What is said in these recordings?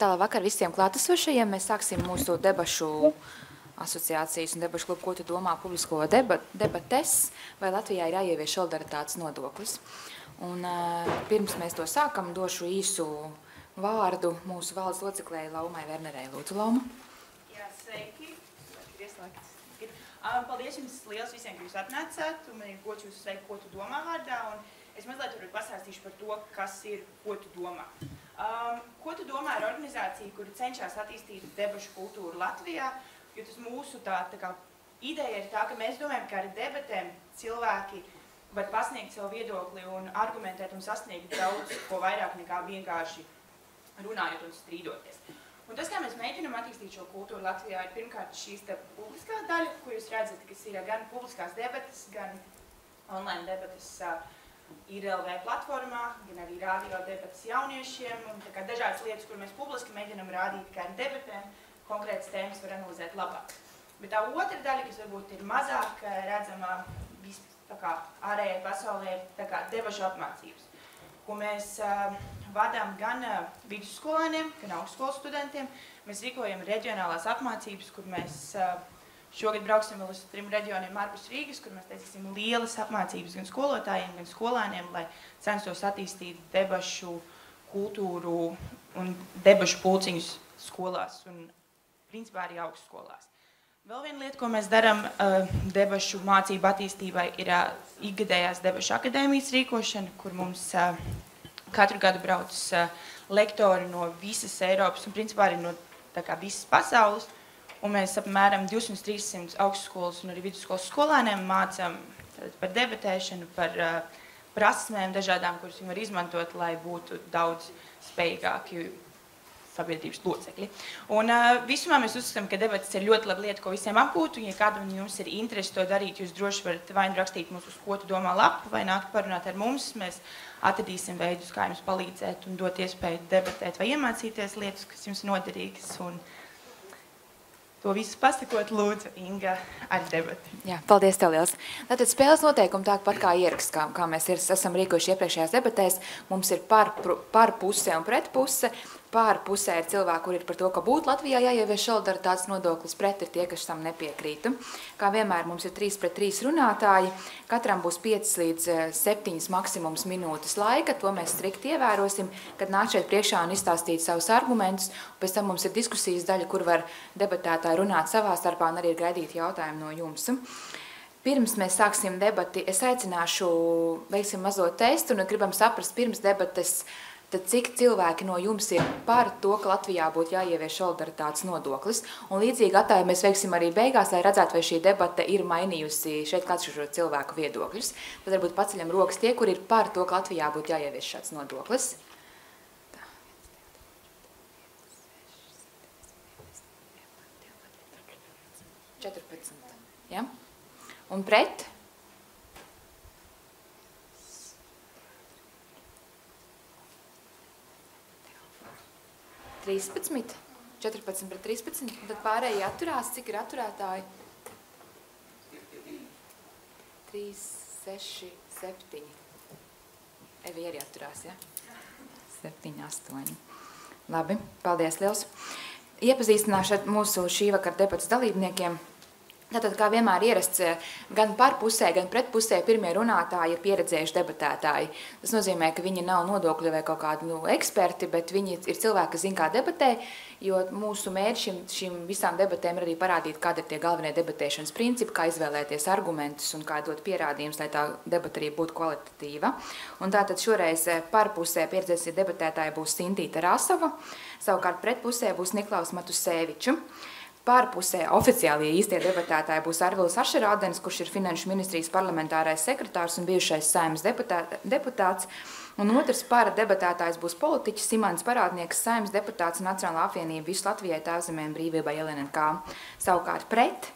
Labvakar visiem klātesošajiem. Mēs sāksim mūsu debašu asociācijas un debašu klubu, ko tu domā publisko debates, vai Latvijā ir jāievieš solidaritātes nodoklis. Un pirms mēs to sākam, došu īsu vārdu mūsu valdes loceklei Laumai Vernerei. Lūdzu, Lauma. Jā, sveiki. Paldies jums liels visiem, ka jūs atnācāt, un man ir gods jūs sveikt, ko tu domā vārdā, un es mazliet varbūt pastāstīšu par to, kas ir, ko tu domā. Ko tu domā ir organizācija, kura cenšas attīstīt debašu kultūru Latvijā, jo tas mūsu tā kā ideja ir tā, ka mēs domājam, ka ar debatēm cilvēki var pasniegt savu viedokli un argumentēt un sasniegt daudz ko vairāk nekā vienkārši runājot un strīdoties. Un tas, kā mēs mēģinām attīstīt šo kultūru Latvijā, ir pirmkārt šīs publiskā daļa, ko jūs redzat, kas ir gan publiskās debates, gan online debates IRLV platformā, gan arī radio debates jauniešiem, un tā kā dažādas lietas, kur mēs publiski mēģinām rādīt, kā ar debatēm konkrētas tēmas var analizēt labāk. Bet tā otra daļa, kas varbūt ir mazāk redzama ārējai pasaulē, ir tā kā debašu apmācības, ko mēs vadām gan vidusskolēniem, gan augstskolas studentiem. Mēs rīkojam reģionālās apmācības, kur mēs šogad brauksim vēl uz 3 reģioniem ārpus Rīgas, kur mēs taisīsim lielas apmācības gan skolotājiem, gan skolēniem, lai censtos attīstīt debašu kultūru un debašu pulciņus skolās un principā arī augstskolās. Vēl viena lieta, ko mēs darām debašu mācību attīstībai, ir ikgadējās debašu akadēmijas rīkošana, kur mums katru gadu brauc lektori no visas Eiropas un principā arī no visas pasaules. Un mēs apmēram 200-300 augstskolas un arī vidusskolas skolēniem mācām par debatēšanu, par prasmēm dažādām, kuras viņi var izmantot, lai būtu daudz spējīgāki sabiedrības locekļi. Un visumā mēs uzskatām, ka debates ir ļoti laba lieta, ko visiem apgūt, un ja kādam jums ir interesi to darīt, jūs droši varat vai rakstīt mums uz ko tu domā lapu, vai nākt parunāt ar mums. Mēs atradīsim veidus, kā jums palīdzēt un dot iespēju debatēt vai iemācīties lietas, kas jums noderīgas. Un to visu pasakot, lūdzu, Inga, ar debati. Jā, paldies tev liels. Tātad spēles noteikumi tāpat kā ieraksts, kā mēs esam rīkojuši iepriekšējās debatēs. Mums ir par puse un pret puse. Pār pusē ir cilvēki, kur ir par to, ka būtu Latvijā jāievieš solidaritātes nodoklis, pret ir tie, kas tam nepiekrītu. Kā vienmēr mums ir 3 pret 3 runātāji, katram būs 5 līdz 7 maksimums minūtes laika, to mēs strikti ievērosim, kad nāk šeit priekšā un izstāstīt savus argumentus, un pēc tam mums ir diskusijas daļa, kur var debatētāji runāt savā starpā un arī gaidīt jautājumu no jums. Pirms mēs sāksim debati, es aicināšu, veiksim mazo testu, un gribam saprast pirms debates, tad cik cilvēki no jums ir par to, ka Latvijā būtu jāievieš solidaritātes nodoklis. Un līdzīgi attēlu mēs veiksim arī beigās, lai redzētu, vai šī debata ir mainījusi šeit kāds šo cilvēku viedokļus. Tad varbūt paceļam rokas tie, kur ir par to, ka Latvijā būtu jāievieš šāds nodoklis. 14. Ja? Un pret? 13, 14 pret 13, un tad pārējie atturās, cik ir atturētāji? 3, 6, 7. Evi arī atturās, ja? 7, 8. Labi, paldies liels. Iepazīstināšu ar mūsu šī vakara debatas dalībniekiem. Tātad, kā vienmēr ierasts, gan par pusē, gan pret pusē pirmie runātāji ir pieredzējuši debatētāji. Tas nozīmē, ka viņi nav nodokļu vai kaut kādi eksperti, bet viņi ir cilvēki, kas zina, kā debatē, jo mūsu mērķi šīm visām debatēm ir arī parādīt, kādi ir tie galvenie debatēšanas principi, kā izvēlēties argumentus un kā dot pierādījumus, lai tā debata arī būtu kvalitatīva. Un tātad šoreiz par pusē pieredzējusi debatētāji būs Sintīta Rasova, savukārt pret pusē būs Niklaus Matusēviču. Pārpusē oficiālie īstie debatētāji būs Arvilis Ašerādens, kurš ir Finanšu ministrijas parlamentārais sekretārs un bijušais Saeimas deputāts. Un otrs pāra debatētājs būs politiķis Simants Parādnieks, Saeimas deputāts Nacionālā apvienība Visu Latvijai, Tēvzemē un brīvībai LNK. Savukārt pret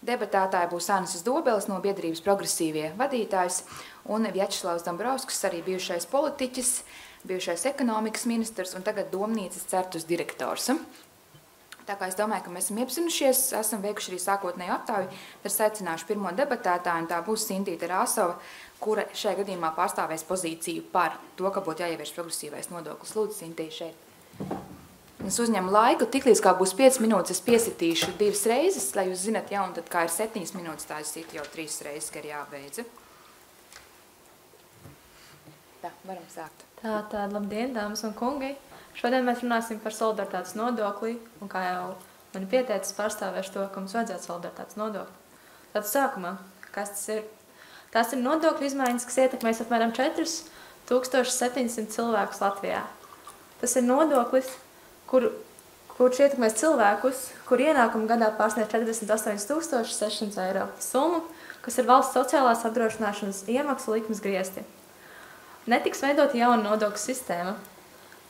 debatētāji būs Anisis Dobelis no biedrības Progresīvie vadītājs un Vjačeslavs Dombrovskis, arī bijušais politiķis, bijušais ekonomikas ministrs un tagad domnīcas certus direktors. Tā kā es domāju, ka mēs esam iepazinušies, esam veikuši arī sākotnēju aptāvi, tad secināšu pirmo debatētāju, un tā būs Sintīta Rasova, kura šajā gadījumā pārstāvēs pozīciju par to, ka būtu jāievieš progresīvais nodoklis. Lūdzu, Sintīta, šeit. Es uzņemu laiku, tiklīdz kā būs 5 minūtes, es piesitīšu 2 reizes, lai jūs zinat, ja, un tad kā ir 7 minūtes, tā es citu jau 3 reizes, ka ir jābeidza. Tā, varam sākt. Tā, labdien, dāmas un kungi! Šodien mēs runāsim par solidaritātes nodokli, un kā jau mani pieteicis, pārstāvēšu to, ka mums vajadzētu solidaritātes nodokli. Tātad sākumā, kas tas ir? Tās ir nodokļu izmaiņas, kas ietekmēs apmēram 4700 cilvēkus Latvijā. Tas ir nodoklis, kurš ietekmēs cilvēkus, kur ienākumu gadā pārsniedz 48 600 eiro summu, kas ir valsts sociālās apdrošināšanas iemaksu likmes griesti. Netiks veidot jauna nodokļu sistēma.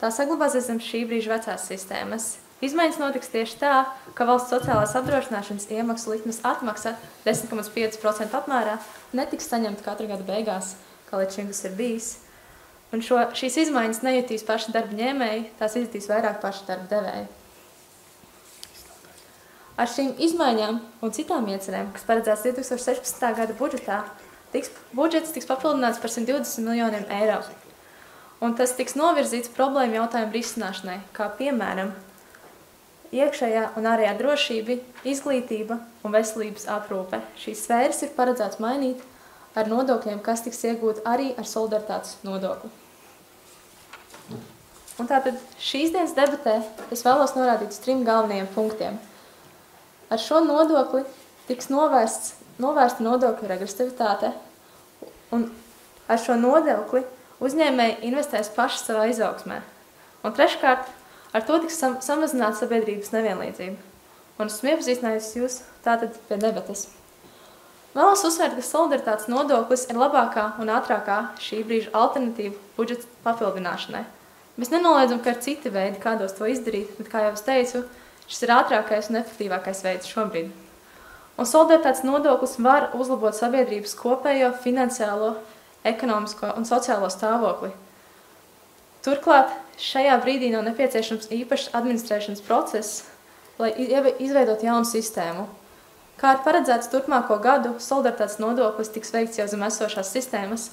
Tā saglabāsies zem šī brīža vecās sistēmas. Izmaiņas notiks tieši tā, ka valsts sociālās apdrošināšanas iemaksu likmes atmaksa 10,5% apmērā netiks saņemta katra gada beigās, kā līdz šim tas ir bijis. Un šīs izmaiņas nejutīs paši darba ņēmēji, tās izjutīs vairāk paši darba devēji. Ar šīm izmaiņām un citām iecerēm, kas paredzēts 2016. gada budžetā, budžets tiks papildināts par 120 miljoniem eiro. Un tas tiks novirzīts problēmu jautājumu risināšanai, kā piemēram iekšējā un ārējā drošība, izglītība un veselības aprūpe. Šīs sfēras ir paredzēts mainīt ar nodokļiem, kas tiks iegūt arī ar solidaritātes nodokli. Un tātad šīs dienas debatē es vēlos norādīt uz 3 galvenajiem punktiem. Ar šo nodokli tiks novērsta nodokļu regresivitāte, un ar šo nodokli uzņēmēji investēs paši savā izaugsmē. Un treškārt, ar to tiks samazināta sabiedrības nevienlīdzība. Un esmu iepazīstinājusi jūs tātad pie debates. Vēlos uzsvērt, ka solidaritātes nodoklis ir labākā un ātrākā šī brīža alternatīva budžeta papildināšanai. Mēs nenoliedzam, ka ir citi veidi, kādos to izdarīt, bet, kā jau es teicu, šis ir ātrākais un efektīvākais veids šobrīd. Un solidaritātes nodoklis var uzlabot sabiedrības kopējo finansiālo, ekonomisko un sociālo stāvokli. Turklāt šajā brīdī nav nepieciešams īpašs administrēšanas process, lai izveidot jaunu sistēmu. Kā ir paredzēts turpmāko gadu, solidaritātes nodoklis tiks veikts jau zem esošās sistēmas,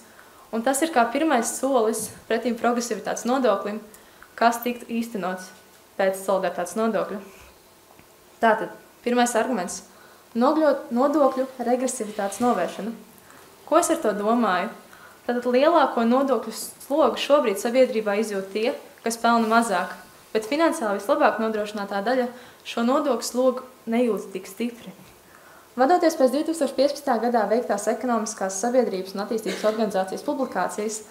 un tas ir kā pirmais solis pretīm progresivitātes nodoklim, kas tiktu īstenots pēc solidaritātes nodokļa. Tātad, pirmais arguments – nodokļu regresivitātes novēršana. Ko es ar to domāju? Tātad lielāko nodokļu slogu šobrīd sabiedrībā izjūt tie, kas pelna mazāk, bet finansiāli vislabāk nodrošinātā daļa šo nodokļu slogu nejūt tik stipri. Vadoties pēc 2015. gadā veiktās ekonomiskās sabiedrības un attīstības organizācijas publikācijas,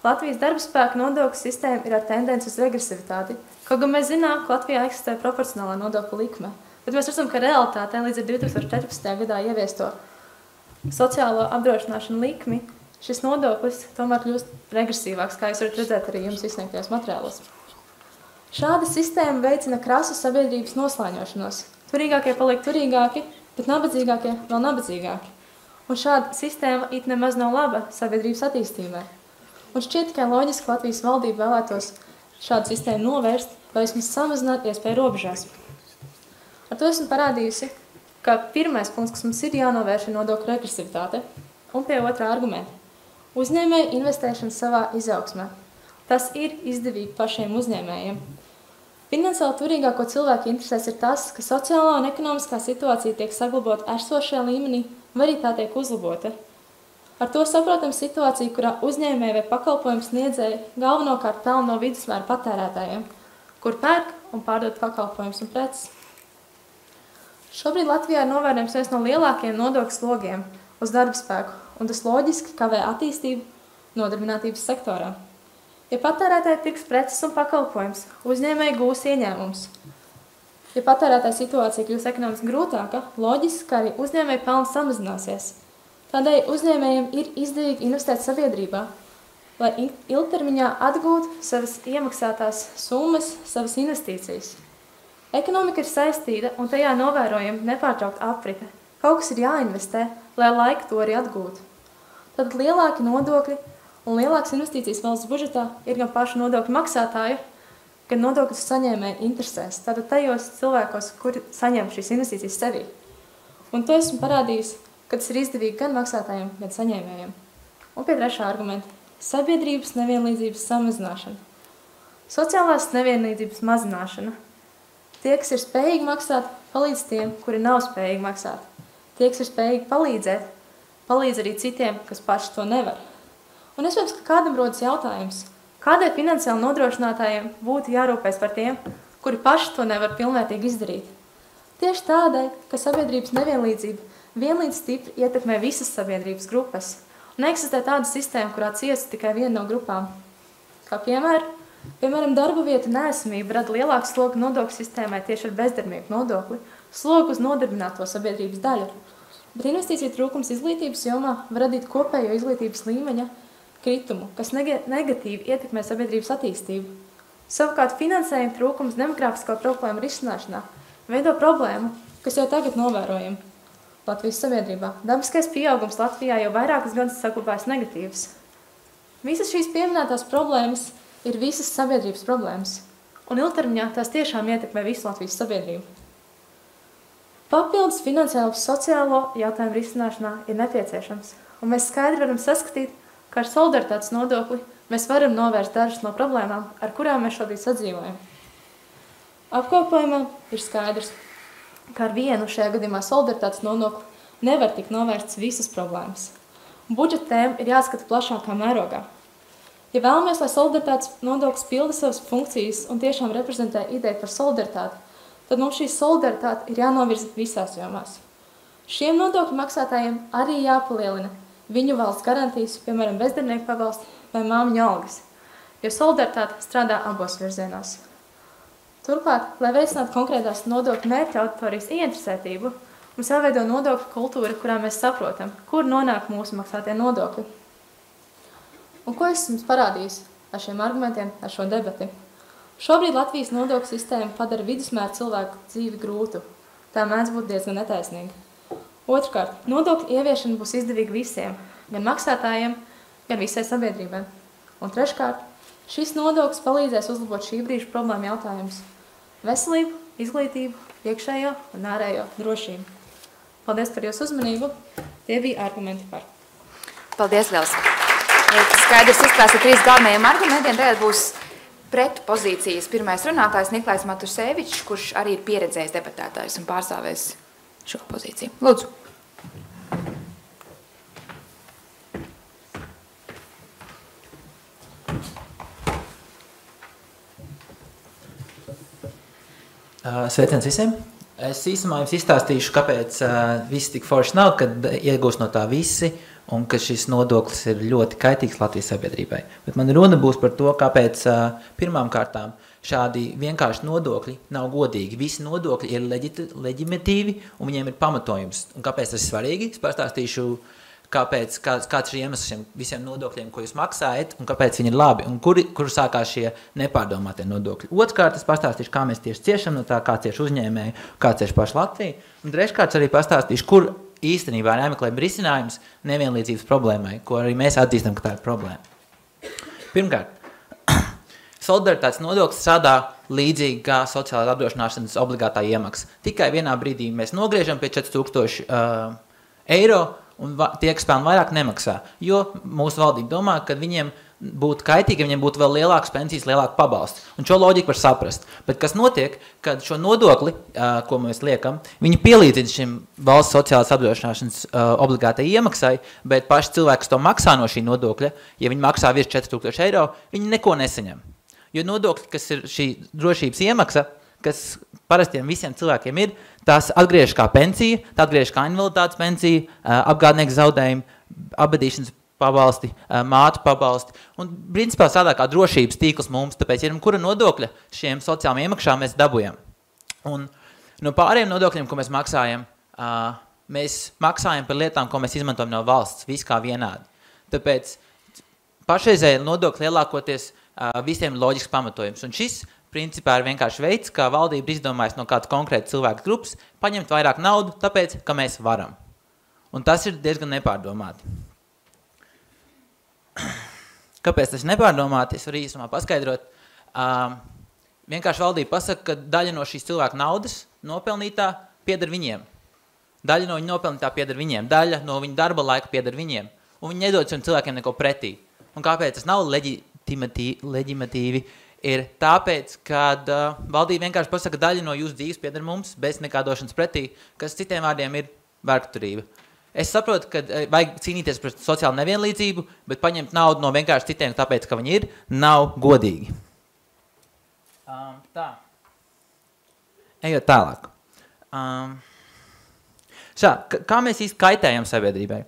Latvijas darba spēka nodokļu sistēma ir ar tendenci uz regresivitāti, kaut gan mēs zinām, ka Latvijā eksistē proporcionālā nodokļu likme, bet mēs redzam, ka realitātē līdz ar 2014. gadā ieviesto sociālo apdrošināšanu likmi, šis nodoklis tomēr kļūst regresīvāks, kā jūs varat redzēt arī jums izsniegtajos materiālos. Šāda sistēma veicina krasu sabiedrības noslāņošanos. Turīgākie paliek turīgāki, bet nabadzīgākie vēl nabadzīgāki. Un šāda sistēma it nemaz nav laba sabiedrības attīstībai. Un šķiet tikai loģiski Latvijas valdība vēlētos šādu sistēmu novērst, vai vismaz samazināt iespēju robežās. Ar to esmu parādījusi, ka pirmais punkts, kas mums ir jānovērš, ir nodokļu regresivitāte, un pie otrā argumenta. Uzņēmēju investēšana savā izaugsmē. Tas ir izdevīgi pašiem uzņēmējiem. Finansiāli turīgāko cilvēku interesēs ir tas, ka sociālā un ekonomiskā situācija tiek saglabāta esošajā līmenī, vai arī tā tiek uzlabota. Ar to saprotam situāciju, kurā uzņēmēji vai pakalpojumu sniedzēji galvenokārt pelna no vidusmēra patērētājiem, kur pērk un pārdod pakalpojumus un preces. Šobrīd Latvijā ir novērojams viens no lielākajiem nodokļu slogiem uz darba spēku, un tas loģiski kavē attīstību nodarbinātības sektorā. Ja patērētāji pirks preces un pakalpojums, uzņēmēji gūs ieņēmums. Ja patērētāja situācija kļūs ekonomiski grūtāka, loģiski, ka arī uzņēmēju pelns samazināsies. Tādēļ uzņēmējiem ir izdevīgi investēt sabiedrībā, lai ilgtermiņā atgūtu savas iemaksātās summas, savas investīcijas. Ekonomika ir saistīta un tajā novērojama nepārtraukta aprite. Kaut kas ir jāinvestē, lai laika to arī atgūtu. Tad lielāki nodokļi un lielākas investīcijas valsts budžetā ir gan pašu nodokļu maksātāju, gan nodokļu saņēmēju interesēs. Tātad tajos cilvēkos, kuri saņem šīs investīcijas sevī. Un to esmu parādījusi, ka tas ir izdevīgi gan maksātājiem, gan saņēmējiem. Un pie trešā argumenta – sabiedrības nevienlīdzības samazināšana. Sociālās nevienlīdzības mazināšana. Tie, kas ir spējīgi maksāt, palīdz tiem, kuri nav spējīgi maksāt. Tie, kas ir spējīgi palīdzēt, palīdz arī citiem, kas paši to nevar. Un es domāju, ka kādam rodas jautājums, kādēļ finansiāli nodrošinātājiem būtu jārūpēs par tiem, kuri paši to nevar pilnvērtīgi izdarīt. Tieši tādēļ, ka sabiedrības nevienlīdzība vienlīdz stipri ietekmē visas sabiedrības grupas, un eksistē tāda sistēma, kurā ciesta tikai viena no grupām. Kā piemēram, darba vietu neesamība rada lielāku slogu nodokļu sistēmai tieši ar bezdarbnieku nodokli, slogu uz nodarbināto sabiedrības daļu. Bet investīciju trūkums izglītības jomā var radīt kopējo izglītības līmeņa kritumu, kas negatīvi ietekmē sabiedrības attīstību. Savukārt finansējuma trūkums demografisko problēmu risināšanā veido problēmu, kas jau tagad novērojam Latvijas sabiedrībā. Dabiskais pieaugums Latvijā jau vairākas gadus saglabājas negatīvs. Visas šīs pieminētās problēmas ir visas sabiedrības problēmas, un ilgtermiņā tās tiešām ietekmē visu Latvijas sabiedrību. Papildus finansiālo sociālo jautājumu risināšanā ir nepieciešams, un mēs skaidri varam saskatīt, ka ar solidaritātes nodokli mēs varam novērst dažas no problēmām, ar kurām mēs šobrīd sadzīvojam. Apkopojumā ir skaidrs, ka ar vienu šajā gadījumā solidaritātes nodokli nevar tikt novērsts visas problēmas. Budžeta tēma ir jāskata plašākā mērogā. Ja vēlamies, lai solidaritātes nodoklis pilda savas funkcijas un tiešām reprezentē ideju par solidaritāti, tad mums šī solidaritāte ir jānovirza visās jomās. Šiem nodokļu maksātājiem arī jāpalielina viņu valsts garantijas, piemēram, bezdarbnieku pabalsti vai māmiņu algas, jo solidaritāte strādā abos virzienos. Turklāt, lai veicinātu konkrētās nodokļu mērķa auditorijas ieinteresētību, mums jāveido nodokļu kultūra, kurā mēs saprotam, kur nonāk mūsu maksātie nodokļi. Un ko es jums parādījis ar šiem argumentiem, ar šo debati? Šobrīd Latvijas nodokļu sistēma padara vidusmēra cilvēku dzīvi grūtu. Tā mēdz būt diezgan netaisnīga. Otrkārt, nodokļu ieviešana būs izdevīga visiem, gan maksātājiem, gan visai sabiedrībai. Un treškārt, šis nodoklis palīdzēs uzlabot šī brīža problēma jautājumus – veselību, izglītību, iekšējo un ārējo drošību. Paldies par jūsu uzmanību. Tie bija argumenti par. Paldies, Liels. Skaidrs izklāsta 3 galvenajiem argumentiem. Tagad būs pret pozīcijas pirmais runātājs Niklais Matusevičs, kurš arī ir pieredzējis debatētājs un pārstāvēs šo pozīciju. Lūdzu. Sveiciens visiem! Es īsumā jums izstāstīšu, kāpēc viss tik forši nav, kad iegūst no tā visi un ka šis nodoklis ir ļoti kaitīgs Latvijas sabiedrībai. Bet man runa būs par to, kāpēc pirmām kārtām šādi vienkārši nodokļi nav godīgi. Visi nodokļi ir leģitīvi un viņiem ir pamatojums. Un kāpēc tas ir svarīgi? Es pastāstīšu, kāds ir iemesls šiem visiem nodokļiem, ko jūs maksājat, un kāpēc viņi ir labi, un kur sākās šie nepārdomātie nodokļi. Otrkārt, es pastāstīšu, kā mēs tieši ciešam no tā, kā cieši uzņēmēji, kā cieši paši Latvija. Un treškārt arī pastāstīšu, kur īstenībā ir jāmeklē risinājums nevienlīdzības problēmai, ko arī mēs atzīstam, ka tā ir problēma. Pirmkārt, solidaritātes nodoklis strādā līdzīgi kā sociālās apdrošināšanas obligātā iemaksa. Tikai vienā brīdī mēs nogriežam pie 4000 eiro, un tie, kas pelna vairāk, nemaksā. Jo mūsu valdība domā, ka viņiem būtu kaitīgi, ja viņiem būtu vēl lielākas pensijas, lielāka pabalsti. Un šo loģiku var saprast. Bet kas notiek, kad šo nodokli, ko mēs liekam, viņi pielīdzina šim valsts sociālās apdrošināšanas obligātai iemaksai, bet paši cilvēki, kas to maksā no šī nodokļa, ja viņi maksā virs 4000 eiro, viņi neko nesaņem. Jo nodokļi, kas ir šī drošības iemaksa, kas parastiem visiem cilvēkiem ir, tās atgriež kā pensija, tā atgriež kā invaliditātes pensija, apgādnieks zaudējumi, abadīšanas pabalsti, mātu pabalsti. Un principā strādā kā drošības tīkls mums, tāpēc ir kura nodokļa šiem sociālajiem iemaksām mēs dabujam. Un no pārējiem nodokļiem, ko mēs maksājam par lietām, ko mēs izmantojam no valsts, viss kā vienādi. Tāpēc pašreizēji nodokļi lielākoties visiem ir loģisks pamatojums. Un šis principā ir vienkārši veids, kā valdība izdomājas no kādas konkrētas cilvēku grupas paņemt vairāk naudu, tāpēc, ka mēs varam. Un tas ir diezgan nepārdomāti. Kāpēc tas nepārdomāti? Es varu īsumā paskaidrot. Vienkārši valdība pasaka, ka daļa no šīs cilvēku naudas nopelnītā pieder viņiem. Daļa no viņa nopelnītā pieder viņiem. Daļa no viņa darba laika pieder viņiem. Un viņi nedod šiem cilvēkiem neko pretī. Un kāpēc tas nav leģimatīvi? ir tāpēc, ka valdība vienkārši pasaka, daļa no jūsu dzīves pieder mums, bez nekā došanas pretī, kas citiem vārdiem ir vergturība. Es saprotu, ka vajag cīnīties pret sociālu nevienlīdzību, bet paņemt naudu no vienkārši citiem, tāpēc, ka viņi ir, nav godīgi. Tā. Ejot tālāk. Kā mēs īsti kaitējam sabiedrībai?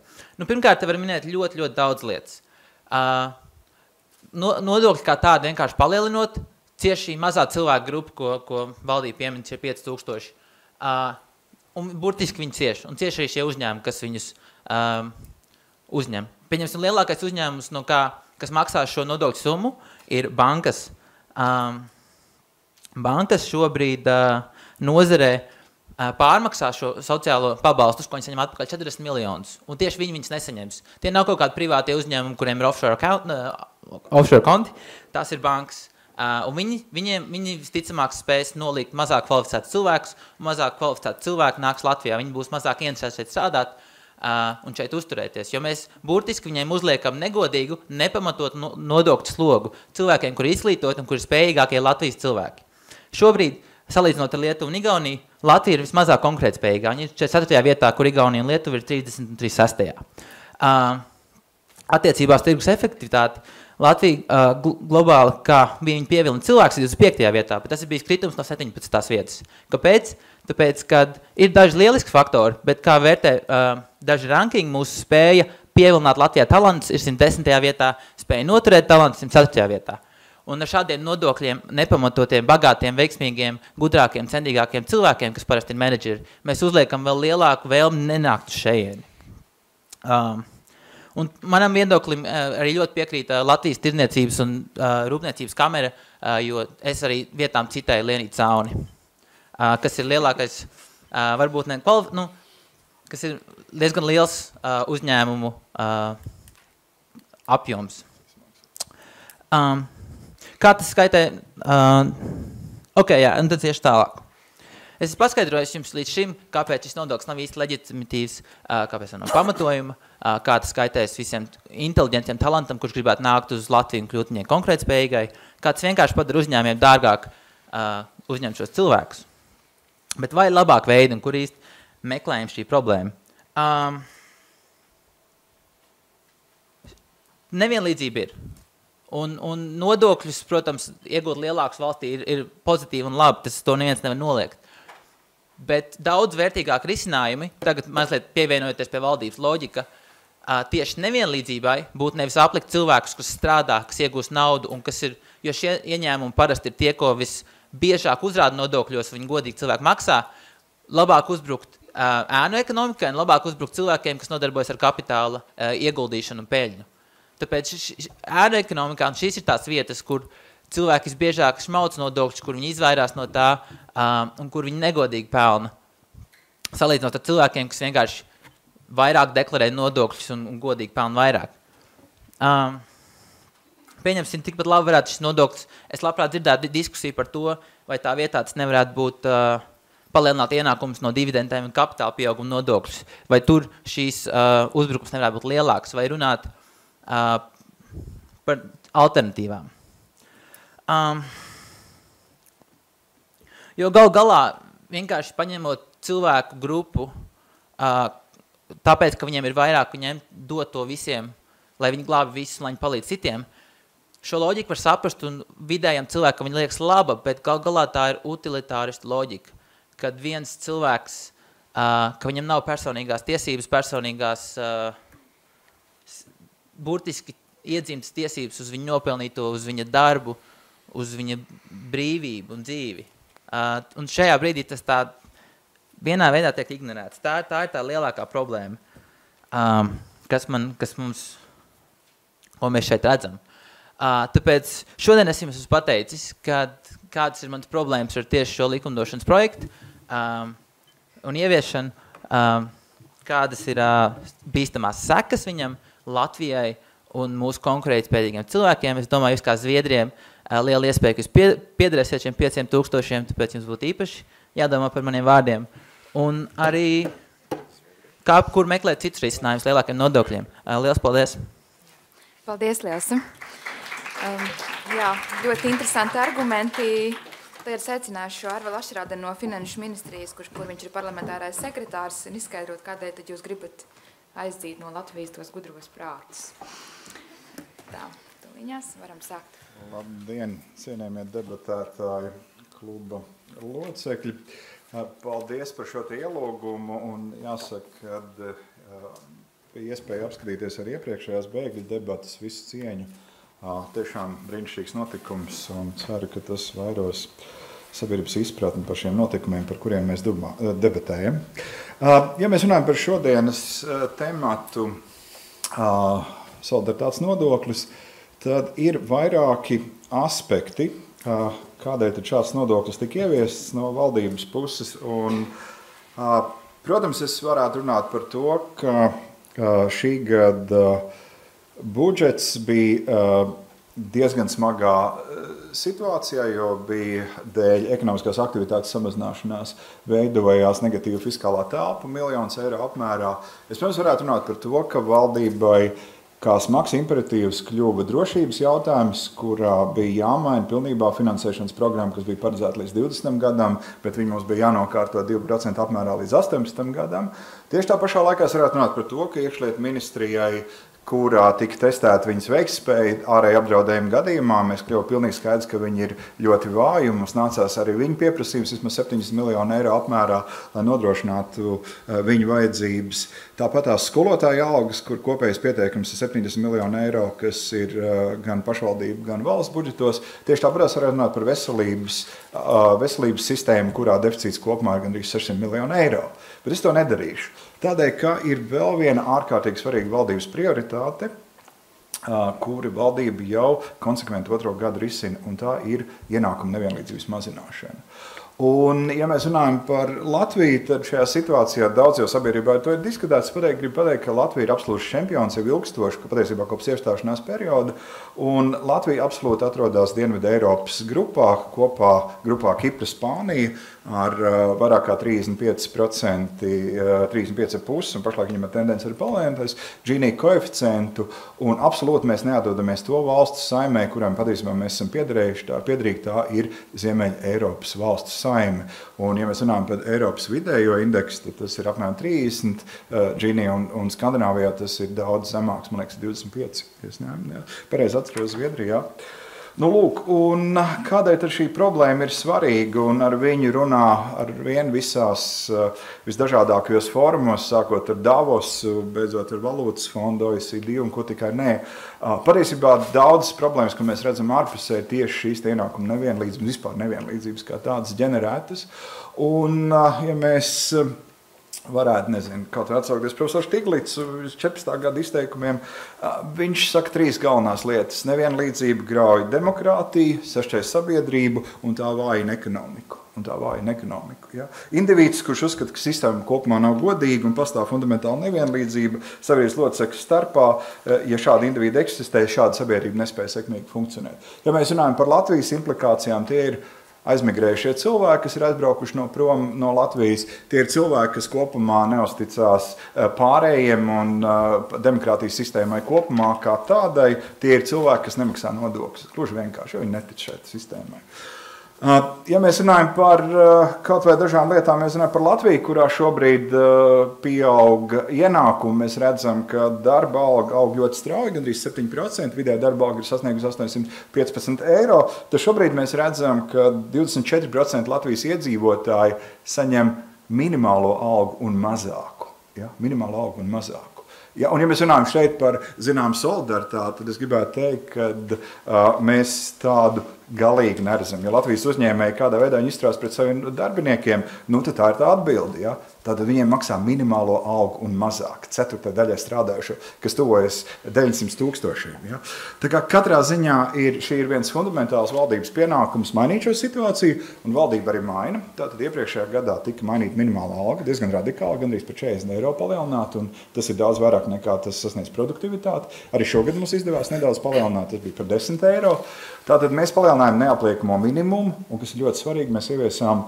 Pirmkārt, te var minēt ļoti, ļoti daudz lietas. Nodokļi kā tādi vienkārši palielinot, cieši šī mazā cilvēku grupa, ko valdība piemin, šie 5000. Un burtiski viņi cieši. Un cieši arī šie uzņēmumi, kas viņus uzņem. Pieņemsim, lielākais uzņēmums, kas maksā šo nodokļu summu, ir bankas. Bankas šobrīd nozarē pārmaksā šo sociālo pabalstu, ko viņi saņem atpakaļ 40 miljonus. Un tieši viņus nesaņems. Tie nav kaut kādi privātie uzņēmumi, kuriem ir offshore konti. Tās ir bankas. Un viņi visticamāk spēs nolikt mazāk kvalificētus cilvēkus, un mazāk kvalificēti cilvēki nāks Latvijā. Viņi būs mazāk interesēti šeit strādāt un šeit uzturēties. Jo mēs burtiski viņiem uzliekam negodīgu, nepamatotu nodokļu slogu cilvēkiem, kuri izglītoti un kuri spējīgākie Latvijas cilvēki. Šobrīd, salīdzinot ar Lietuvu un Igauniju, Latvija ir vismazāk konkurētspējīgā. Viņa ir 44. vietā, kur Igaunija un Lietuva ir 36. Attiecībās tirgus efektivitāti Latvija globāli, kā viņa pievilina cilvēks, ir 25. vietā, bet tas ir bijis kritums no 17. vietas. Kāpēc? Tāpēc, kad ir daži lieliski faktori, bet kā vērtē daži rankingi, mūsu spēja pievilināt Latvijā talantus ir 110. vietā, spēja noturēt talantus 104. vietā. Un ar šādiem nodokļiem, nepamatotiem, bagātiem, veiksmīgiem, gudrākiem, centīgākiem cilvēkiem, kas parasti ir menedžeri, mēs uzliekam vēl lielāku vēlmi nenākt uz šejieni. Un manam viedoklim arī ļoti piekrīt Latvijas tirdzniecības un rūpniecības kamera, jo es arī vietām citēju Lienīti Cauni, kas ir lielākais, varbūt ne, kas ir diezgan liels uzņēmumu apjoms. Kā tas skaitē? Jā, un tad tieši tālāk. Es paskaidroju jums līdz šim, kāpēc šis nodoklis nav īsti leģitimatīvs, kāpēc nav pamatojuma, kā tas skaitēs visiem inteliģentiem talantam, kurš gribētu nākt uz Latviju un kļūt viņai konkrētspējīgai, kā tas vienkārši padara uzņēmiem dārgāk uzņemt šos cilvēkus. Bet vai ir labāk veidi, un kur īsti meklējam šī problēma? Nevienlīdzība ir. Un nodokļus, protams, iegūt lielāks valstī ir pozitīvi un labi, tas to neviens nevar noliegt. Bet daudz vērtīgāk risinājumi, tagad mazliet pievienojoties pie valdības loģika, tieši nevienlīdzībai būtu nevis aplikt cilvēkus, kas strādā, kas iegūst naudu, un kas ir, jo šie ieņēmumi parasti ir tie, ko visbiežāk uzrāda nodokļos, viņi godīgi cilvēki maksā, labāk uzbrukt ēnu ekonomikai un labāk uzbrukt cilvēkiem, kas nodarbojas ar kapitāla ieguldīšanu un peļņu. Tāpēc ēnu ekonomikā, un šīs ir tās vietas, kur cilvēki visbiežāk šmauc nodokļus, kur viņi izvairās no tā, un kur viņi negodīgi pelna. Salīdzinot ar cilvēkiem, kas vienkārši vairāk deklarē nodokļus un godīgi pelna vairāk. Pieņemsim, tikpat labi varētu šis nodoklis. Es labprāt dzirdētu diskusiju par to, vai tā vietā tas nevarētu būt palielināt ienākumus no dividendēm un kapitāla pieauguma nodokļus. Vai tur šīs uzbrukums nevarētu būt lielāks, vai runāt par alternatīvām. Jo galā vienkārši paņemot cilvēku grupu, tāpēc, ka viņiem ir vairāk, viņiem dot to visiem, lai viņi glābi visus, lai viņi palīdz citiem. Šo loģiku var saprast un vidējam cilvēkam viņa liekas laba, bet galā tā ir utilitāristu loģika, kad viens cilvēks, ka viņam nav personīgās tiesības, personīgās burtiski iedzimtas tiesības uz viņu nopelnīto, uz viņa darbu, uz viņa brīvību un dzīvi. Un šajā brīdī tas tā vienā veidā tiek ignorēts. Tā ir tā lielākā problēma, kas mums, ko mēs šeit redzam. Tāpēc šodien es jums esmu pateicis, kādas ir manas problēmas ar tieši šo likumdošanas projektu un ieviešanu, kādas ir bīstamās sekas viņam, Latvijai un mūsu konkurētspējīgiem cilvēkiem. Es domāju, jūs kā Zviedriem liela iespēja, ka jūs piederēsiet šiem 5000, tāpēc jums būtu īpaši jādomā par maniem vārdiem. Un arī, kur meklēt citus risinājumus lielākiem nodokļiem. Liels paldies! Paldies, Liels! Jā, ļoti interesanti argumenti. Tagad secināšu Arvelu Ašrādenu no Finanšu ministrijas, kur viņš ir parlamentārais sekretārs, un izskaidrot, kādēļ tad jūs gribat aizdzīt no Latvijas tos gudros prātus. Tā, tuliņās varam sākt. Labdien, cienējamie debatētāji, kluba locekļi. Paldies par šo ielūgumu, un jāsaka, kad bija iespēja apskatīties ar iepriekšējās bēgļu debatas visu cieņu. Tiešām brīnišķīgs notikums, un ceru, ka tas vairos sabiedrības izpratni par šiem notikumiem, par kuriem mēs debatējam. Ja mēs runājam par šodienas tematu solidaritātes nodoklis, tad ir vairāki aspekti, kādēļ tad šāds nodoklis tika ieviests no valdības puses. Un, protams, es varētu runāt par to, ka šī gada budžets bija diezgan smagā situācijā, jo bija dēļ ekonomiskās aktivitātes samazināšanās veidojās negatīva fiskālā telpa, miljonus eiro apmērā. Es, protams, varētu runāt par to, ka valdībai kā smags imperatīvs kļuva drošības jautājums, kurā bija jāmaina pilnībā finansēšanas programma, kas bija paredzēta līdz 20. gadam, bet viņi mums bija jānokārto 2% apmērā līdz 18. gadam. Tieši tā pašā laikā es varētu runāt par to, ka iekšlietu ministrijai, kurā tika testēta viņas veiktspēja ārēju apdraudējumu gadījumā, mēs kļuva pilnīgi skaidrs, ka viņi ir ļoti vāji, un mums nācās arī viņu pieprasījums vismaz 70 miljonu eiro apmērā, lai nodrošinātu viņu vajadzības. Tāpat tās skolotāja algas, kur kopējais pieteikums ir 70 miljonu eiro, kas ir gan pašvaldību, gan valsts budžetos. Tieši tāpat varētu runāt par veselības sistēmu, kurā deficīts kopumā ir gandrīz 600 miljonu eiro. Bet es to nedarīšu. Tādēļ, ka ir vēl viena ārkārtīgi svarīga valdības prioritāte, kuri valdība jau konsekventi 2. gadu risina, un tā ir ienākuma nevienlīdzības mazināšana. Un, ja mēs runājam par Latviju, tad šajā situācijā daudz jau sabiedrībā to ir diskutēts. Gribu pateikt, ka Latvija ir absolūts čempions jau ilgstoši, ka patiesībā kopš iestāšanās perioda, un Latvija absolūti atrodas Dienvidu Eiropas grupā, grupā Kipra, Spānija, ar vairāk kā 35%, 35,5%, un pašlaik viņam ir tendence arī palielināties, Gini koeficientu, un absolūti mēs neatdodamies to valstu saimē, kurām patiesībā mēs esam piederīgi, tā ir Ziemeļa Eiropas valstu saime. Un, ja mēs runājam par Eiropas vidējo indeksu, tad tas ir apmēram 30, Gini un Skandināvijā tas ir daudz zemāks, man liekas, 25, pareizi atceros Zviedrijā. Nu, lūk, un kādēļ tad šī problēma ir svarīga, un ar viņu runā ar vien visās visdažādākajos fórumos, sākot ar Davosu, beidzot ar Valūtas fondu, OECD un ko tikai nē. Patiesībā daudzas problēmas, ko mēs redzam ārpusē, ir tieši šīs ienākuma nevienlīdzības, vispār nevienlīdzības kā tādas ģenerētas. Un, ja mēs varētu, kaut vai atsaukties profesors Stiglits 14. gada izteikumiem, viņš saka 3 galvenās lietas. Nevienlīdzība grauj demokrātiju, sašķēs sabiedrību un tā vājina ekonomiku. Ja? Indivīds, kurš uzskata, ka sistēma kopumā nav godīga un pastāv fundamentāla nevienlīdzība sabiedrības locekļu starpā, ja šādi indivīdi eksistē, šāda sabiedrība nespēja sekmīgi funkcionēt. Ja mēs runājam par Latvijas implikācijām, tie ir aizmigrējušie cilvēki, kas ir aizbraukuši prom no Latvijas. Tie ir cilvēki, kas kopumā neuzticās pārējiem un demokrātijas sistēmai kopumā kā tādai. Tie ir cilvēki, kas nemaksā nodokļus. Gluži vienkārši, jo viņi netic šai sistēmai. Ja mēs runājam par kaut vai dažām lietām, mēs runājam par Latviju, kurā šobrīd pieaug ienākumi, mēs redzam, ka darba alga aug ļoti strauji, gandrīz 7%, vidēja darba alga ir sasniegusi 815 eiro, tad šobrīd mēs redzam, ka 24% Latvijas iedzīvotāji saņem minimālo algu un mazāku. Ja? Minimālo algu un mazāku. Ja, un ja mēs runājam šeit par solidaritāti, tad es gribētu teikt, ka mēs tādu galīgi neredzam. Ja Latvijas uzņēmēji kādā veidā izturās pret saviem darbiniekiem, tad tā ir tā atbilde. Ja? Tātad viņiem maksā minimālo algu un mazāk, 4. daļai strādājušo, kas tuvojas 900 000. Ja? Tā kā katrā ziņā šī ir viens fundamentāls valdības pienākums mainīt šo situāciju, un valdība arī maina. Tātad iepriekšējā gadā tika mainīta minimālā alga, diezgan radikāli, gandrīz par 40 eiro palielināt, un tas ir daudz vairāk nekā tas sasniedz produktivitāti. Arī šogad mums izdevās nedaudz palielināt, tas bija par 10 eiro. Tātad mēs palielinājām neapliekamo minimumu, un kas ir ļoti svarīgi, mēs ieviesām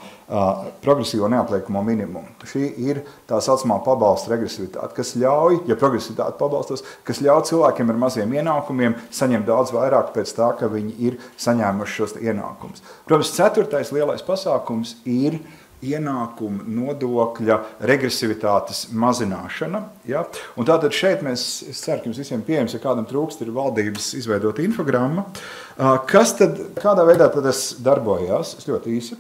progresīvo neapliekamo minimumu. Šī ir tā saucamā pabalsta regresivitāte, kas ļauj, ja progresivitāte pabalstos, kas ļauj cilvēkiem ar maziem ienākumiem saņemt daudz vairāk pēc tā, ka viņi ir saņēmuši šos ienākumus. Protams, 4. lielais pasākums ir ienākuma nodokļa regresivitātes mazināšana. Ja? Un tātad šeit es ceru, ka jums visiem pieejams, ja kādam trūkst, ir valdības izveidota infogramma. Kādā veidā tad tas darbojās? Es ļoti īsi.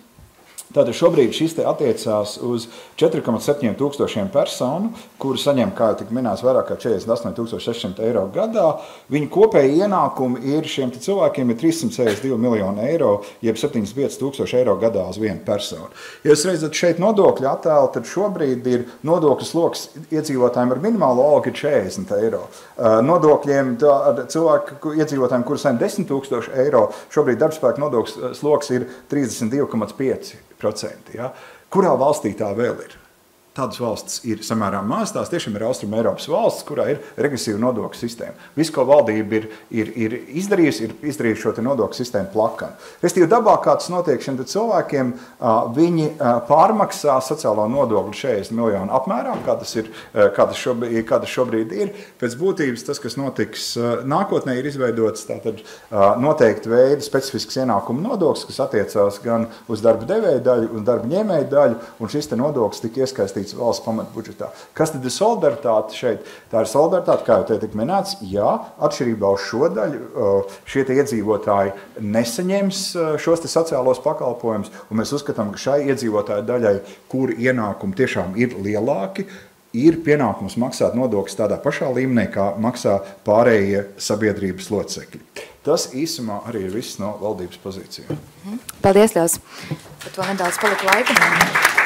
Tātad šobrīd šis te attiecās uz 4,7 tūkstošiem personu, kuri saņem, kā jau tik minēts, vairāk kā 48 600 eiro gadā. Viņu kopēji ienākumi ir šiem cilvēkiem ir 362 miljoni eiro, jeb 75 tūkstoši eiro gadā uz vienu personu. Ja jūs redzat šeit nodokļu attēlu, tad šobrīd ir nodokļu sloks iedzīvotājiem ar minimālo algu 40 eiro. Nodokļiem cilvēku iedzīvotājiem, kuri saņem 10 tūkstoši eiro, šobrīd darbspēka nodokļu sloks ir 32,5%. Ja? Kurā valstī tā vēl ir? Tādas valstis ir samērā maz, tās tiešām ir Austrum Eiropas valsts, kurā ir regresīva nodokļu sistēma. Viss, ko valdība ir izdarījusi šo nodokļu sistēmu plakanu. Restīvi dabā, kā tas notiek šiem cilvēkiem, viņi pārmaksā sociālo nodokļu 40 miljonu apmērā, kā tas šobrīd ir. Pēc būtības tas, kas notiks nākotnē, ir izveidots tātad noteikti veidi specifisks ienākuma nodoklis, kas attiecās gan uz darba devēja daļu un darba ņēmēja daļu, un šis nodoklis tika ieskaistīts valsts pamatbudžetā. Kas tad ir solidaritāte šeit? Tā ir solidaritāte, kā jau te tik minēts, jā, atšķirībā uz šo daļu šie iedzīvotāji nesaņems šos sociālos pakalpojumus, un mēs uzskatām, ka šai iedzīvotāju daļai, kur ienākumi tiešām ir lielāki, ir pienākums maksāt nodokļus tādā pašā līmenī, kā maksā pārējie sabiedrības locekļi. Tas īsumā arī ir viss no valdības pozīcijām. Paldies, Ļaus. Par to nedaudz palika laika.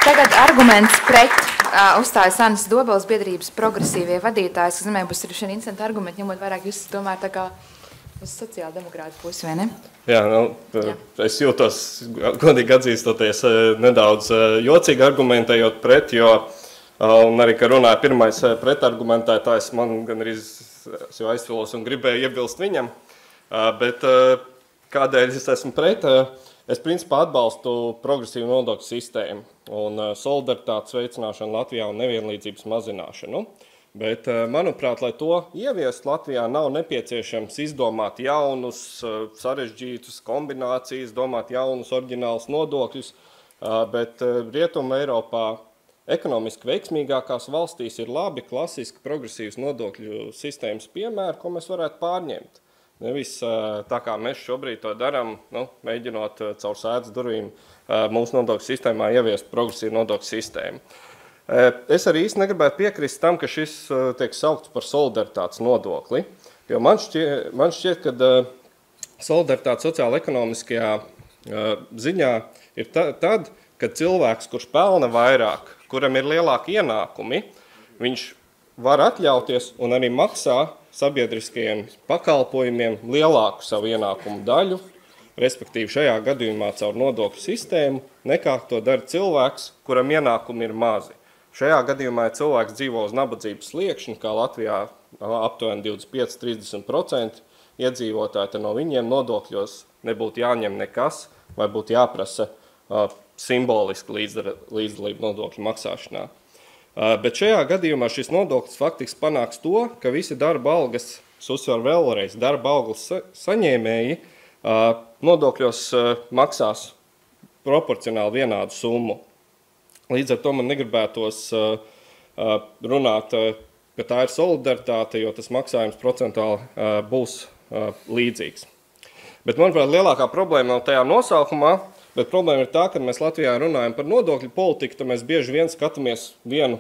Tagad arguments pret uzstājas Annas Dobeles biedrības progresīvie vadītājs. Es domāju, būs arī šeit interesanti argumenti, ņemot vairāk jūs tomēr tā kā uz sociāldemokrātu pusi, vai ne? Jā, es jūtos, godīgi atzīstoties, nedaudz jocīgi argumentējot pret, jo un arī, ka runāja pirmais pretargumentētājs, man gan arī jau aizfilos un gribēju iebilst viņam, bet kādēļ es esmu pret? Es principā atbalstu progresīvu nodokļu sistēmu un solidaritātes veicināšanu Latvijā un nevienlīdzības mazināšanu. Bet, manuprāt, lai to ieviest Latvijā, nav nepieciešams izdomāt jaunus, sarežģītus kombinācijas, domāt jaunus, oriģinālus nodokļus, bet Rietuma Eiropā ekonomiski veiksmīgākās valstīs ir labi, klasiski, progresīvas nodokļu sistēmas piemēri, ko mēs varētu pārņemt. Nevis tā kā mēs šobrīd to darām, mēģinot caur sēdes durvīm mūsu nodokļu sistēmā ieviest progresīvu nodokļu sistēmu. Es arī īsti negribētu piekrist tam, ka šis tiek saukts par solidaritātes nodokli, jo man šķiet, ka solidaritāte sociāla-ekonomiskajā ziņā ir tad, kad cilvēks, kurš pelna vairāk, kuram ir lielāki ienākumi, viņš var atļauties un arī maksā sabiedriskajiem pakalpojumiem lielāku savu ienākumu daļu, respektīvi šajā gadījumā caur nodokļu sistēmu, nekā to dara cilvēks, kuram ienākumi ir mazi. Šajā gadījumā, ja cilvēks dzīvo uz nabadzības sliekšņa, kā Latvijā aptuveni 25–30% iedzīvotāji, tad no viņiem nodokļos nebūtu jāņem nekas, vai būtu jāprasa simboliski līdzdalību nodokļu maksāšanā. Bet šajā gadījumā šis nodoklis faktiski panāks to, ka visi darba algas, uzsver vēlreiz, darba algas saņēmēji nodokļos maksās proporcionāli vienādu summu. Līdz ar to man negribētos runāt, ka tā ir solidaritāte, jo tas maksājums procentuāli būs līdzīgs. Bet, manuprāt, lielākā problēma nav tajā nosaukumā, bet problēma ir tā, ka mēs Latvijā runājam par nodokļu politiku, tad mēs bieži vien skatāmies vienu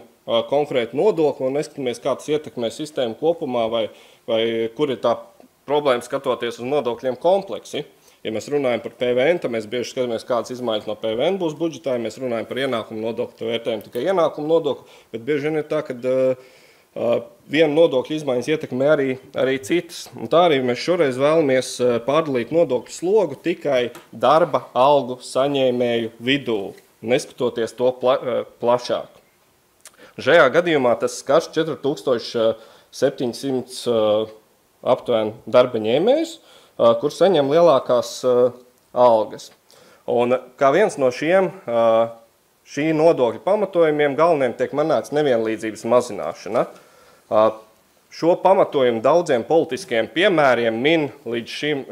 konkrētu nodokli un neskatāmies, kā tas ietekmē sistēmu kopumā vai kur ir tā problēma skatoties uz nodokļiem kompleksi. Ja mēs runājam par PVN, tad mēs bieži skatāmies, kādas izmaiņas no PVN būs budžetā, ja mēs runājam par ienākumu nodokli, tad vērtējam tikai ienākumu nodokli, bet bieži vien ir tā, ka viena nodokļa izmaiņas ietekmē arī citas. Un tā arī mēs šoreiz vēlamies pārdalīt nodokļu slogu tikai darba algu saņēmēju vidū, neskatoties to plašāk. Šajā gadījumā tas skars 4700 aptuveni darba ņēmējus, kur saņem lielākās algas. Un kā viens no šiem šī nodokļa pamatojumiem galveniem tiek manāts nevienlīdzības mazināšana. Šo pamatojumu daudziem politiskiem piemēriem min līdz šim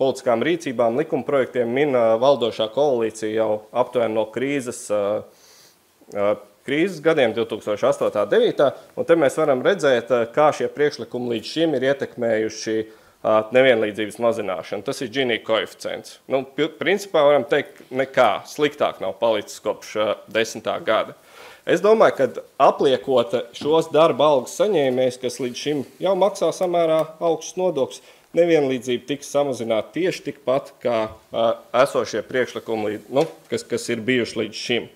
politiskām rīcībām, likumprojektiem min valdošā koalīcija jau aptuveni no krīzes gadiem 2008.–2009. Un te mēs varam redzēt, kā šie priekšlikumi līdz šim ir ietekmējuši nevienlīdzības mazināšanu. Tas ir Gini koeficients. Principā varam teikt, nekā sliktāk nav palicis kopš 10. gada. Es domāju, ka apliekot šos darba algas saņēmējus, kas līdz šim jau maksā samērā augstus nodokļus, nevienlīdzība tiks samazināta tieši tikpat, kā esošie priekšlikumi, kas ir bijuši līdz šim.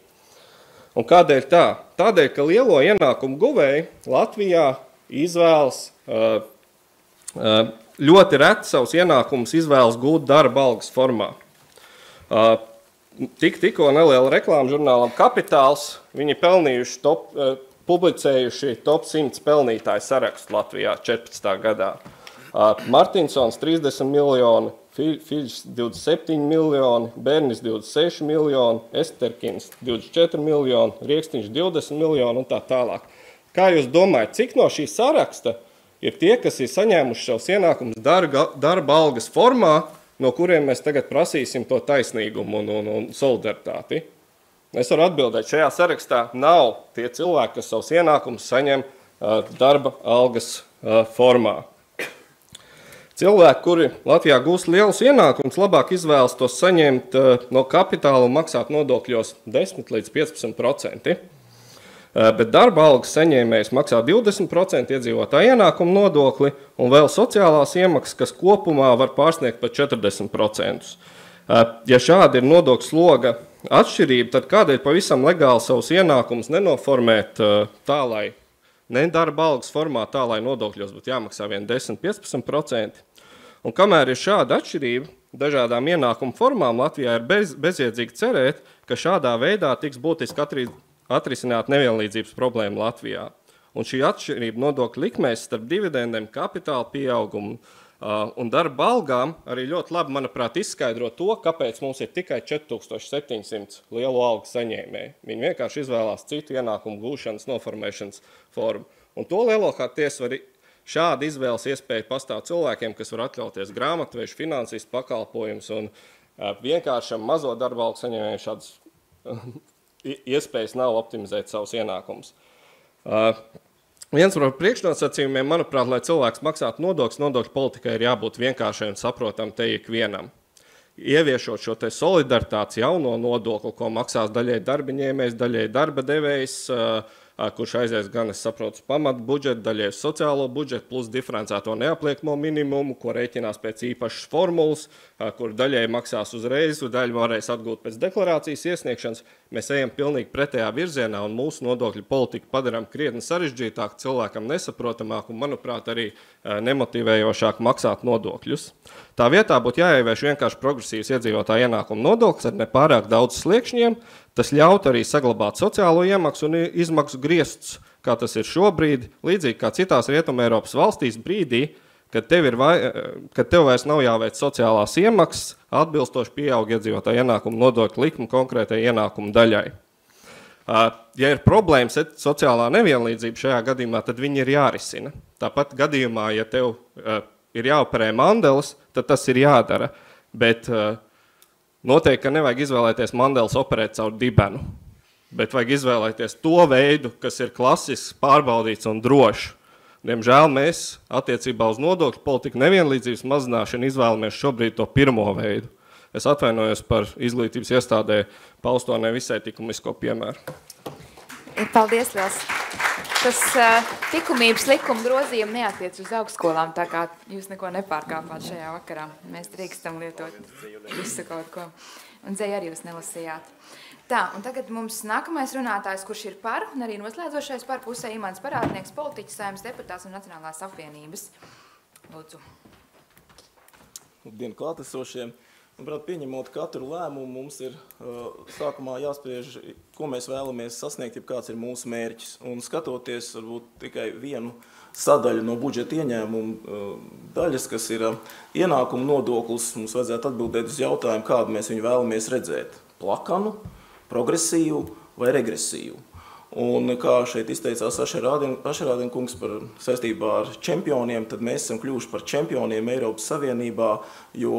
Un kādēļ tā? Tādēļ, ka lielo ienākumu guvēji Latvijā izvēlas ļoti reti savus ienākumus izvēlas gūt darba algas formā. Tikko neliela reklāma žurnālam Kapitāls, viņi pelnījuši publicējuši top 100 pelnītāju sarakstu Latvijā 14. gadā. Martinsons 30 miljoni, Fiļs 27 miljoni, Bernis 26 miljoni, Esterkins 24 miljoni, Riekstiņš 20 miljoni un tā tālāk. Kā jūs domājat, cik no šī saraksta ir tie, kas ir saņēmuši savus ienākumus darba algas formā, no kuriem mēs tagad prasīsim to taisnīgumu un solidaritāti? Es varu atbildēt, šajā sarakstā nav tie cilvēki, kas savus ienākumus saņem darba algas formā. Cilvēki, kuri Latvijā gūst lielus ienākumus, labāk izvēlas tos saņemt no kapitāla un maksāt nodokļos 10 līdz 15%. Bet darba algas saņēmējs maksā 20% iedzīvotāju ienākumu nodokli un vēl sociālās iemaksas, kas kopumā var pārsniegt pat 40%. Ja šāda ir nodokļu sloga atšķirība, tad kādēļ pavisam legāli savus ienākumus nenoformēt tā, lai ne darba algas formā, tā, lai nodokļos būtu jāmaksā vien 10–15%. Un kamēr ir šāda atšķirība dažādām ienākumu formām, Latvijā ir bezjēdzīgi cerēt, ka šādā veidā tiks būtiski atrisināt nevienlīdzības problēmu Latvijā. Un šī atšķirība nodokļu likmēs starp dividendiem, kapitāla pieaugumu un darba algām arī ļoti labi, manuprāt, izskaidro to, kāpēc mums ir tikai 4700 lielu algu saņēmēji. Viņi vienkārši izvēlās citu ienākumu gūšanas, noformēšanas formu. Un to lielākoties var šāda izvēles iespēja pastāv cilvēkiem, kas var atļauties grāmatvežu, finansistu pakalpojumus un vienkāršam mazo darba algu saņēmējiem šādas iespējas nav optimizēt savus ienākumus. Viens no priekšnosacījumiem, manuprāt, lai cilvēks maksātu nodokļus, nodokļu politikai ir jābūt vienkāršai un saprotam te ikvienam. Ieviešot šo te solidaritātes jauno nodokli, ko maksās daļai darbiņēmējs, daļai darba devējs, kurš aizies gan, es saprotu, pamatu budžetu, daļai sociālo budžetu, plus diferencēto neapliekamo minimumu, ko rēķinās pēc īpašas formulas, kur daļai maksās uzreiz, daļu varēs atgūt pēc deklarācijas iesniegšanas. Mēs ejam pilnīgi pretējā virzienā un mūsu nodokļu politiku padarām krietni sarežģītāk, cilvēkam nesaprotamāk un, manuprāt, arī nemotivējošāk maksāt nodokļus. Tā vietā būtu jāievieš vienkārši progresīvs iedzīvotāju ienākumu nodoklis ar nepārāk daudz sliekšņiem. Tas ļaut arī saglabāt sociālo iemaksu un izmaksu griestus, kā tas ir šobrīd, līdzīgi kā citās Rietuma Eiropas valstīs brīdī, kad tev vairs nav jāveic sociālās iemaksas, atbilstoši pieaug iedzīvotāju ienākumu nodokļu likuma konkrētai ienākumu daļai. Ja ir problēmas sociālā nevienlīdzība šajā gadījumā, tad viņi ir jārisina. Tāpat gadījumā, ja tev ir jāoperē mandelis, tad tas ir jādara, bet noteikti, ka nevajag izvēlēties mandelis operēt caur dibenu, bet vajag izvēlēties to veidu, kas ir klasisks, pārbaudīts un drošs. Diemžēl mēs attiecībā uz nodokļu politiku nevienlīdzības mazināšanu izvēlamies šobrīd to pirmo veidu. Es atvainojos par izglītības iestādē pausto nevisai likumisko piemēru. Paldies, liels! Tas likumības likuma grozījumi neatiec uz augstskolām, tā kā jūs neko nepārkāpāt šajā vakarā. Mēs drīkstam lietot visu kaut ko. Un dzēju arī jūs nelasījāt. Tā, un tagad mums nākamais runātājs, kurš ir par, un arī noslēdzošais par pusē Imants Parādnieks, politiķis, Saeimas deputāts un Nacionālās apvienības. Lūdzu. Labdien klātesošiem. Manuprāt, pieņemot katru lēmumu, mums ir sākumā jāspriež, ko mēs vēlamies sasniegt, ja kāds ir mūsu mērķis. Un skatoties varbūt tikai vienu sadaļu no budžeta ieņēmumu daļas, kas ir ienākumu nodoklis, mums vajadzētu atbildēt uz jautājumu, kādu mēs viņu vēlamies redzēt. Plakanu, progresīvu vai regresīvu. Un kā šeit izteicās Ašerādien kungs par saistībā ar čempioniem, tad mēs esam kļuvuši par čempioniem Eiropas Savienībā, jo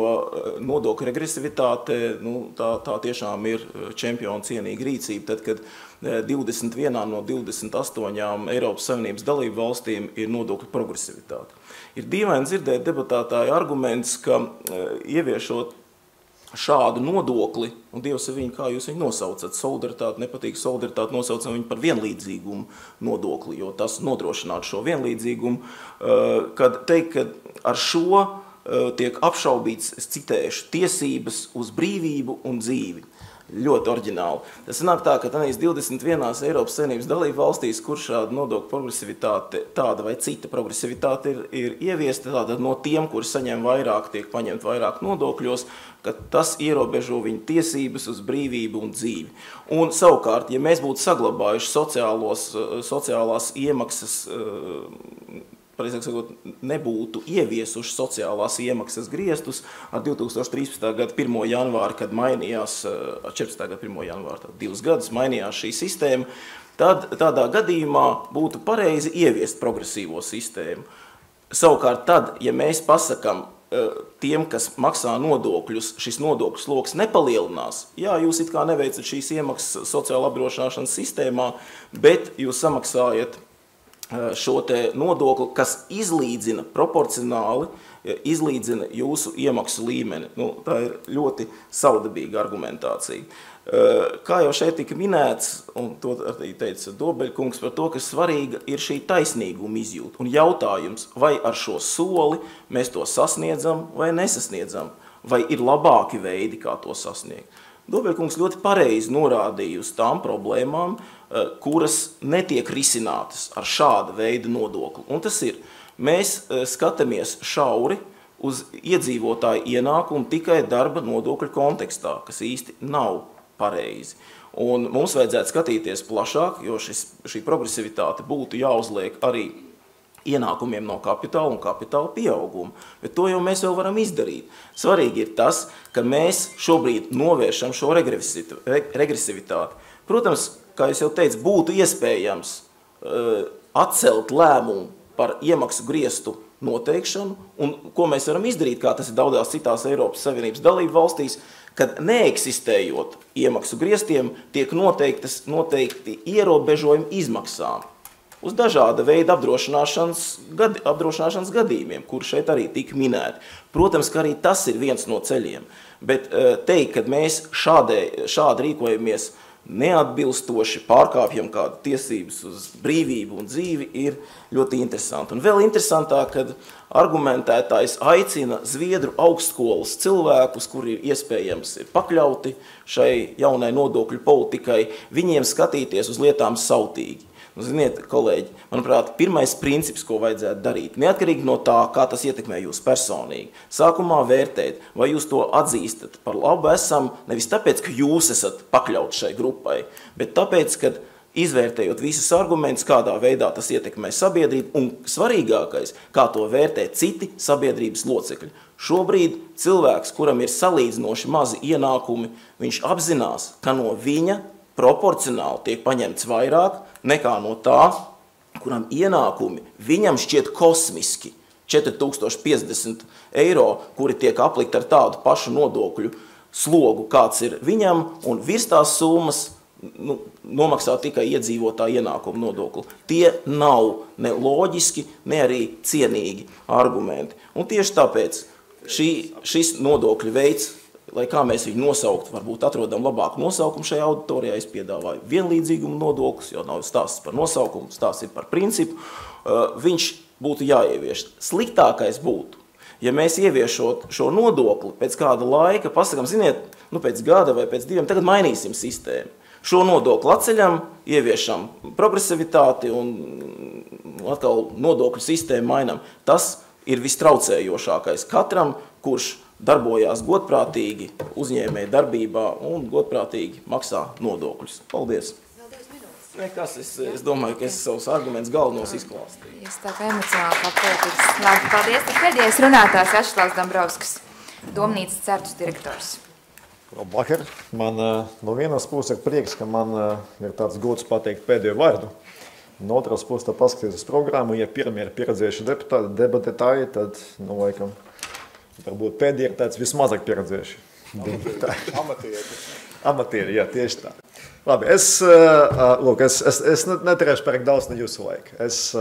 nodokļu regresivitāte, tā tiešām ir čempionu cienīga rīcība. Tad, kad 21 no 28 Eiropas Savienības dalību valstīm ir nodokļu progresivitāte. Ir dīvaini dzirdēt debatētāju arguments, ka ieviešot šādu nodokli, un Dievs ir viņu, kā jūs viņu nosaucat, solidaritāti, nepatīk solidaritāti, nosaucam viņu par vienlīdzīgumu nodokli, jo tas nodrošinātu šo vienlīdzīgumu, kad teikt, ka ar šo tiek apšaubīts, es citēšu, tiesības uz brīvību un dzīvi. Ļoti oriģināli. Tas sanāk tā, ka tanīs 21 Eiropas Savienības dalību valstīs, kur šāda nodokļu progresivitāte, tāda vai cita progresivitāte ir ieviesta, tātad no tiem, kuri saņem vairāk, tiek paņemt vairāk nodokļos, ka tas ierobežo viņu tiesības uz brīvību un dzīvi. Un savukārt, ja mēs būtu saglabājuši sociālās iemaksas, pareizāk sakot, nebūtu ieviesuši sociālās iemaksas griestus ar 2013. gada 1. janvāru, kad mainījās, 14. gada 1. janvāru, tad 2 gadus mainījās šī sistēma, tad tādā gadījumā būtu pareizi ieviest progresīvo sistēmu. Savukārt tad, ja mēs pasakam tiem, kas maksā nodokļus, šis nodokļu sloks nepalielinās, jā, jūs it kā neveicat šīs iemaksas sociāla apdrošināšanas sistēmā, bet jūs samaksājat šo te nodokli, kas izlīdzina proporcionāli, izlīdzina jūsu iemaksu līmeni. Tā ir ļoti saudabīga argumentācija. Kā jau šeit tika minēts, un to arī teica Dobeļkungs par to, ka svarīga ir šī taisnīguma izjūta. Un jautājums, vai ar šo soli mēs to sasniedzam vai nesasniedzam, vai ir labāki veidi, kā to sasniegt. Dobeļkungs ļoti pareizi norādīja uz tām problēmām, kuras netiek risinātas ar šāda veida nodokli. Un tas ir, mēs skatāmies šauri uz iedzīvotāju ienākumu tikai darba nodokļu kontekstā, kas īsti nav pareizi. Un mums vajadzētu skatīties plašāk, jo šī progresivitāte būtu jāuzliek arī ienākumiem no kapitāla un kapitāla pieauguma. Bet to jau mēs vēl varam izdarīt. Svarīgi ir tas, ka mēs šobrīd novēršam šo regresivitāti. Protams, kā es jau teicu, būtu iespējams atcelt lēmumu par iemaksu griestu noteikšanu, un ko mēs varam izdarīt, kā tas ir daudzās citās Eiropas Savienības dalību valstīs, kad neeksistējot iemaksu griestiem, tiek noteikti ierobežojumi izmaksām uz dažāda veida apdrošināšanas gadījumiem, kur šeit arī tika minēti. Protams, ka arī tas ir viens no ceļiem, bet teikt, ka mēs šādi rīkojamies neatbilstoši, pārkāpjam kādu tiesības uz brīvību un dzīvi, ir ļoti interesanti. Un vēl interesantāk, kad argumentētājs aicina Zviedru augstskolas cilvēkus, kuri iespējams ir pakļauti šai jaunai nodokļu politikai, viņiem skatīties uz lietām sautīgi. Ziniet, kolēģi, manuprāt, pirmais princips, ko vajadzētu darīt, neatkarīgi no tā, kā tas ietekmē jūs personīgi, sākumā vērtēt, vai jūs to atzīstat par labu esam, nevis tāpēc, ka jūs esat pakļauts šai grupai, bet tāpēc, ka izvērtējot visus argumentus, kādā veidā tas ietekmē sabiedrību, un svarīgākais, kā to vērtē citi sabiedrības locekļi. Šobrīd cilvēks, kuram ir salīdzinoši mazi ienākumi, viņš apzinās, ka no viņa proporcionāli tiek paņemts vairāk nekā no tā, kuram ienākumi viņam šķiet kosmiski, 4050 eiro, kuri tiek aplikt ar tādu pašu nodokļu slogu, kāds ir viņam, un virs tās summas nomaksā tikai iedzīvotāju ienākumu nodokli. Tie nav ne loģiski, ne arī cienīgi argumenti. Un tieši tāpēc šis nodokļu veids, lai kā mēs viņu nosaukt, varbūt atrodam labāku nosaukumu šajā auditorijā, es piedāvāju vienlīdzīgumu nodoklis, jo nav stāsts par nosaukumu, stāsts ir par principu, viņš būtu jāievieš. Sliktākais būtu, ja mēs ieviešot šo nodokli pēc kāda laika, pasakam, ziniet, pēc gada vai pēc 2, tagad mainīsim sistēmu. Šo nodokli atceļam, ieviešam progresivitāti un atkal nodokļu sistēmu mainam. Tas ir vistraucējošākais katram, kurš darbojās godprātīgi uzņēmēja darbībā un godprātīgi maksā nodokļus. Paldies! Nekas, es domāju, ka es savus argumentus galvenos izklāstīju. Jūs tā kā emocionāli papildīs. Labi, paldies. Tad pēdējais runātājs Ašlaus Dombrovskis, Domnīcas Certus direktors. Labvakar. Man no vienas puses ir prieks, ka man ir tāds gods pateikt pēdējo vārdu. No otras puses, paskatīties uz programmu, ja pirmie ir pieredzējuši debatētāji, tad, laikam, varbūt pēdējie ir tāds vismazāk pieredzējuši. Amatieri, jā, tieši tā. Labi, es neterēšu pārāk daudz no jūsu laika. Es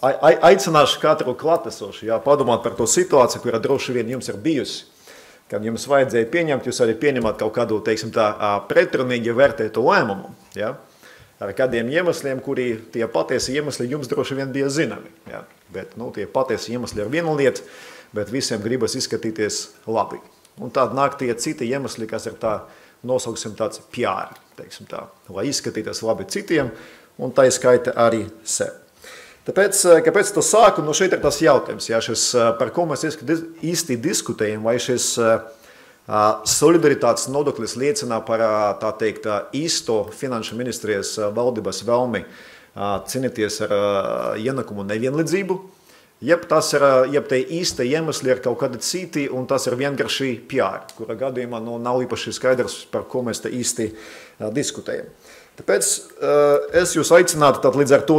aicināšu katru klātesošu, padomāt par to situāciju, kura droši vien jums ir bijusi. Kad jums vajadzēja pieņemt, jūs arī pieņemat kaut kādu, teiksim tā, pretrunīgi vērtētu lēmumu, ja? Ar kādiem iemesliem, kuri tie patiesi iemesli jums droši vien bija zināmi, ja? Bet, tie patiesi iemesli ir viena lieta, bet visiem gribas izskatīties labi. Un tād nāk tie citi iemesli, kas ir tā, nosauksim tāds PR, teiksim tā, lai izskatīties labi citiem, un tā skaita arī sev. Tāpēc, kāpēc to sāku, šeit ir tas jautājums, ja, par ko mēs īsti diskutējam, vai šis solidaritātes nodoklis liecina par, tā teikt, īsto finanšu ministrijas valdības vēlmi cīnīties ar ienakumu nevienlīdzību, jeb tie īsti iemesli ir kaut kādi citi, un tas ir vienkārši PR, kura gadījumā nav īpaši skaidrs, par ko mēs te īsti diskutējam. Tāpēc es jūs aicinātu līdz ar to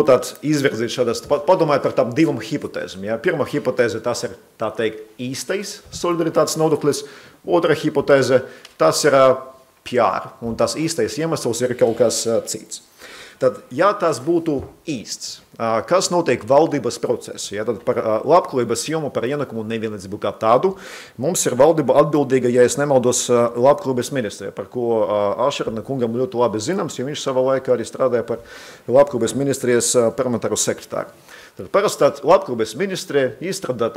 izvirzīt šādas, padomāt par tām divām hipotēzēm. Ja? Pirmā hipotēze, tas ir, tā teikt, īstais solidaritātes nodoklis, otra hipotēze, tas ir PR, un tas īstais iemesls ir kaut kas cits. Tad, ja tas būtu īsts, kas notiek valdības procesā, ja, tad par labklājības jomu, par ienakumu nevienlīdzību kā tādu, mums ir valdība atbildīga, ja es nemaldos, labklājības ministrija, par ko Ašarana kungam ļoti labi zināms, jo viņš savā laikā arī strādāja par labklājības ministrijas parlamentāro sekretāru. Tad parasti labklājības ministrija izstrādā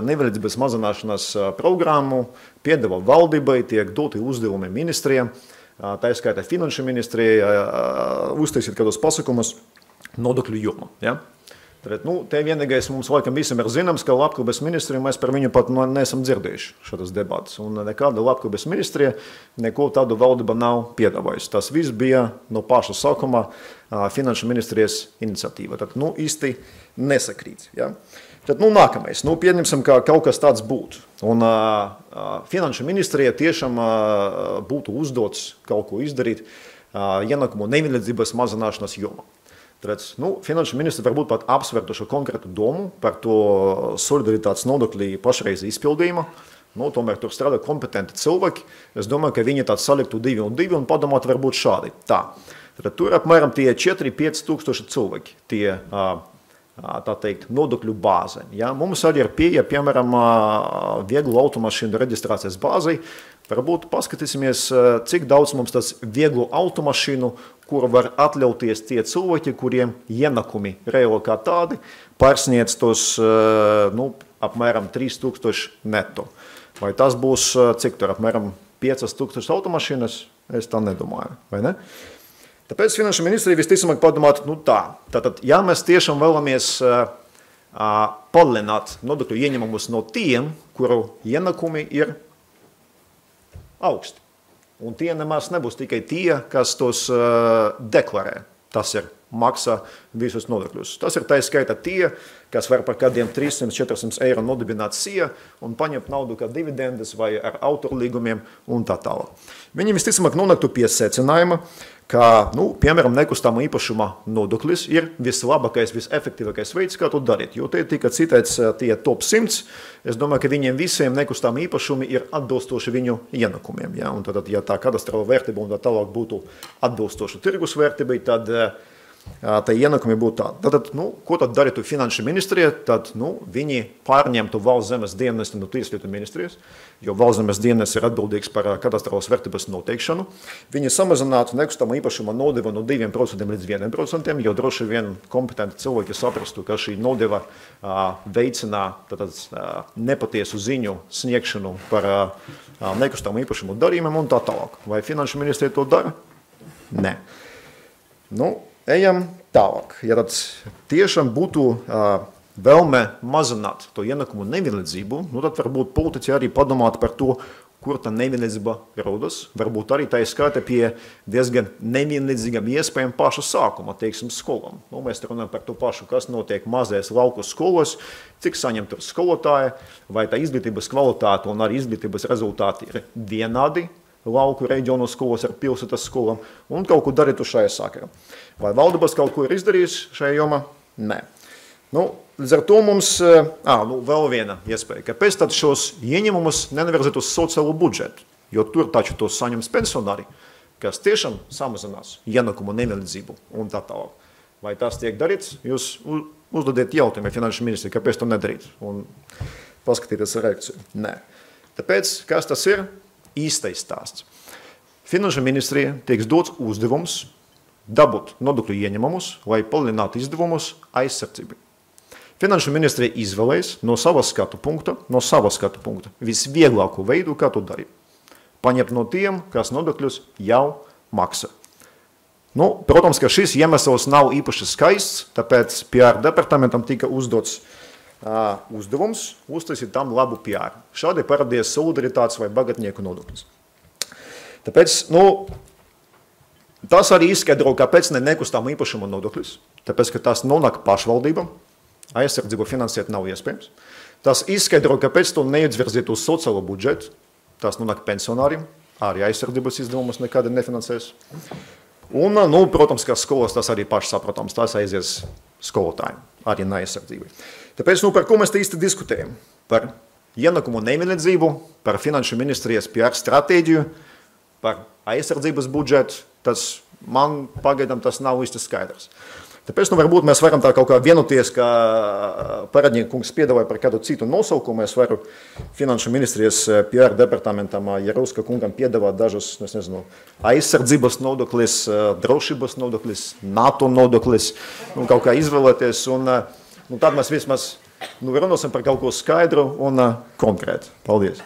nevienlīdzības mazināšanas programmu, piedāvā valdībai, tiek doti uzdevumi ministrijām, tā izskaitā finanšu ministrija, uztaisīt kādus pasākumus nodokļu jomā. Ja? Tad, te vienīgais mums laikam visam ir zināms, ka labklājības ministrija, mēs par viņu pat neesam dzirdējuši šādas debatas. Un nekāda labklājības ministrija neko tādu valdība nav piedāvājusi. Tas viss bija no paša sākuma finanšu ministrijas iniciatīva. Tad, īsti nesakrīt. Ja? Tad, nākamais, pieņemsim, ka kaut kas tāds būtu. Un finanšu ministrija tiešām būtu uzdots kaut ko izdarīt ienakumu nevienlīdzības mazināšanas jomā. Tad, finanšu ministri varbūt pat apsvertuši konkrētu domu par to solidaritātes nodokļu pašreiz izpildījumu. Tomēr tur strādā kompetenti cilvēki. Es domāju, ka viņi tāds saliktu 2 un 2 un padomāt varbūt šādi. Tā. Tad, tur apmēram tie 4-5 tūkstoši cilvēki, tie tā teikt, nodokļu bāze. Ja? Mums arī ir pieeja, piemēram, vieglu automašīnu reģistrācijas bāzei. Varbūt paskatīsimies, cik daudz mums tas vieglu automašīnu, kuru var atļauties tie cilvēki, kuriem ienakumi reāli kā tādi pārsniedz tos apmēram 3000 neto. Vai tas būs, cik tur, apmēram 5000 automašīnas? Es tā nedomāju, vai ne? Tāpēc finanšu ministrija visticamāk padomāt, tātad, ja mēs tiešām vēlamies palielināt nodokļu ieņemumus no tiem, kuru ienakumi ir augsti. Un tie nemaz nebūs tikai tie, kas tos deklarē. Tas ir maksā visus nodokļus. Tas ir tā skaita tie, kas var par kādiem 300-400 eiro nodibināt SIA un paņemt naudu kā dividendes vai ar autorlīgumiem un tā tālāk. Viņi visticamāk nonāktu pie secinājuma, ka, piemēram, nekustamā īpašuma nodoklis ir vislabākais, visefektīvākais veids, kā to darīt. Jo te tika citēts tie top 100, es domāju, ka viņiem visiem nekustamā īpašumi ir atbilstoši viņu ienakumiem. Ja? Un tad, ja tā kadastrāla vērtība un tā tālāk būtu atbilstoša tirgus vērtībai, tad tā ienākumi būtu tādi. Tad, ko tad darītu finanšu ministrija? Tad, viņi pārņemtu valsts zemes dienesti no tieslietu ministrijas, jo valsts zemes dienests ir atbildīgs par kadastrālas vērtības noteikšanu. Viņi samazinātu nekustamā īpašuma nodevu no 2% līdz 1%, jo droši vien kompetenti cilvēki saprastu, ka šī nodeva veicinā nepatiesu ziņu sniegšanu par nekustamā īpašumu darījumiem un tā tālāk. Vai finanšu ministrija to dara? Nē. Ejam tālāk. Ja tad tiešām būtu vēlme mazināt to ienakumu nevienlīdzību, tad varbūt politiķi arī padomāt par to, kur tā nevienlīdzība rodas. Varbūt arī tā skaita pie diezgan nevienlīdzīgām iespējām paša sākuma, teiksim, skolām. Mēs runājam par to pašu, kas notiek mazajās lauku skolos, cik saņem tur skolotāji, vai tā izglītības kvalitāte un arī izglītības rezultāti ir vienādi lauku reģionu skolas ar pilsētas skolām un kaut ko darītu šajā sakarā. Vai valdības kaut ko ir izdarījis šajā jomā? Nē. Līdz ar to mums vēl viena iespēja, kāpēc tad šos ieņemumus nevirzīt uz sociālo budžetu, jo tur taču tos saņems pensionāri, kas tiešām samazinās ienākumu nevienlīdzību un tā tālāk. Vai tas tiek darīts? Jūs uzdodiet jautājumu finanšu ministri, kāpēc to nedarīt un paskatīties reakciju. Nē. Tāpēc, kas tas ir? Īstais stāsts. Finanšu ministrija tiek dots uzdevums dabūt nodokļu ieņemumus, lai palielinātu izdevumus aizsardzībai. Finanšu ministrija izvēlēs no sava skatu punkta visvieglāko veidu, kā to darīt. Paņemt no tiem, kas nodokļus jau maksā. Protams, ka šis iemesls nav īpaši skaists, tāpēc PR departamentam tika uzdots uzdevums uztaisīt tam labu PR. Šādi parādījās solidaritātes vai bagatnieku nodoklis. Tāpēc, tas arī izskaidro, kāpēc nekustamā īpašuma nodoklis, tāpēc, ka tas nonāk pašvaldībam, aizsardzību finansēt nav iespējams. Tas izskaidro, kāpēc to neizvirzīt uz sociālo budžetu, tas nonāk pensionāriem, arī aizsardzības izdevumus nekad nefinansēs. Un, protams, ka skolas tas arī paši saprotams, tas aizies skolotājiem, arī neaizsardzībai. Tāpēc, par ko mēs te īsti diskutējam? Par ienākumu nevienlīdzību, par finanšu ministrijas PR stratēģiju, par aizsardzības budžetu, tas man pagaidām tas nav īsti skaidrs. Tāpēc, varbūt mēs varam tā kaut kā vienoties, ka Paradņika kungs piedāvāja par kādu citu nosaukumu. Es varu finanšu ministrijas PR departamentam Jaruska kungam piedāvāt dažus, aizsardzības nodoklis, drošības nodoklis, NATO nodoklis, kaut kā izvēlēties. Un tad mēs vismaz runāsim par kaut ko skaidru un konkrētu. Paldies!